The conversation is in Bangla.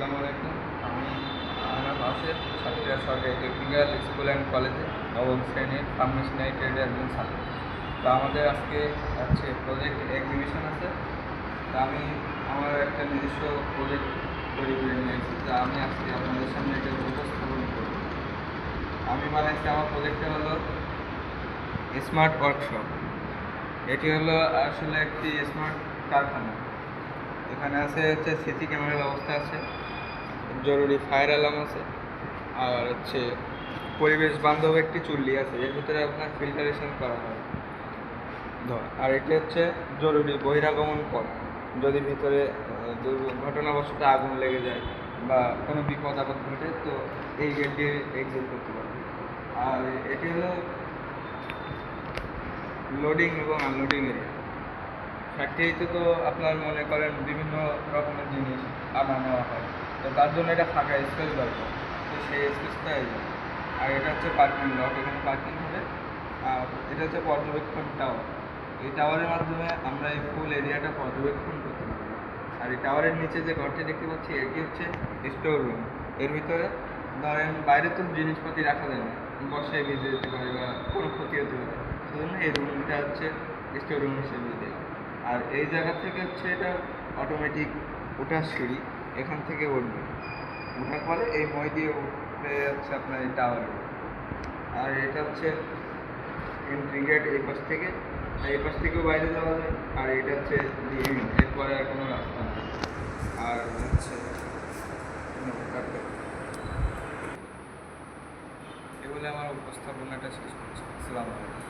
আসসালামু আলাইকুম। আমি আমার পাশের সাতক্ষীরা সরকারি টেকনিক্যাল স্কুল অ্যান্ড কলেজে নবম শ্রেণীর ফার্মেসিনারি ট্রেডের একজন ছাত্র। তো আমাদের আজকে হচ্ছে প্রজেক্ট এক্সিবিশন আছে। তা আমি আমার একটা নিজস্ব প্রজেক্ট তৈরি করে নিয়েছি, যা আমি আজকে আপনাদের সামনে এটা উপস্থাপন করব। আমি বানাইছি, আমার প্রজেক্টটা হলো স্মার্ট ওয়ার্কশপ। এটি হলো আসলে একটি স্মার্ট কারখানা। এখানে আছে হচ্ছে সিসি ক্যামেরার ব্যবস্থা আছে, জরুরি ফায়ার অ্যালার্ম আছে, আর হচ্ছে পরিবেশ বান্ধব একটি চুল্লি আছে, এর ভিতরে আপনার ফিল্টারেশন করা হয়। আর এটি হচ্ছে জরুরি বহিরাগমন পথ। যদি ভিতরে দুর্ঘটনাবশত আগুন লেগে যায় বা কোনো বিপদ আপদ ঘটে, তো এই গেট দিয়ে এক্সিট করতে পারবে। আর এটি হলো লোডিং এবং আনলোডিং এরিয়া। ফ্যাক্টরিতে তো আপনার মনে করেন বিভিন্ন রকমের জিনিস আনা নেওয়া হয়, তো তার জন্য এটা ফাঁকা স্পেস দরকার, তো সেই স্পেসটা এই। আর এটা হচ্ছে পার্কিং লট, এখানে পার্কিং হবে। আর এটা হচ্ছে পর্যবেক্ষণ টাওয়ার। এই টাওয়ারের মাধ্যমে আমরা এই ফুল এরিয়াটা পর্যবেক্ষণ করতে পারবো। আর এই টাওয়ারের নিচে যে ঘরটি দেখতে পাচ্ছি, এটি হচ্ছে স্টোর রুম। এর ভিতরে ধরেন বাইরে তো জিনিসপাতি রাখা যায় না, বর্ষায় ভিজে যেতে পারে বা কোনো ক্ষতি হতে পারে, সেজন্য এই রুমটা হচ্ছে স্টোর রুম হিসেবে দেয়। আর এই জায়গা থেকে হচ্ছে এটা অটোমেটিক ওঠার সিঁড়ি, এখান থেকে উঠবে, ওঠার পরে এই মই দিয়ে উঠবে হচ্ছে আপনার এই টাওয়ারে। আর এটা হচ্ছে এন্ট্রি গেট, এই পাশ থেকেও বাইরে যাওয়া যায়। আর এটা হচ্ছে লিমিট, এরপরে আর কোনো রাস্তা নেই। আর হচ্ছে এগুলো আমার উপস্থাপনাটা শেষ করছি। আসসালামু আলাইকুম।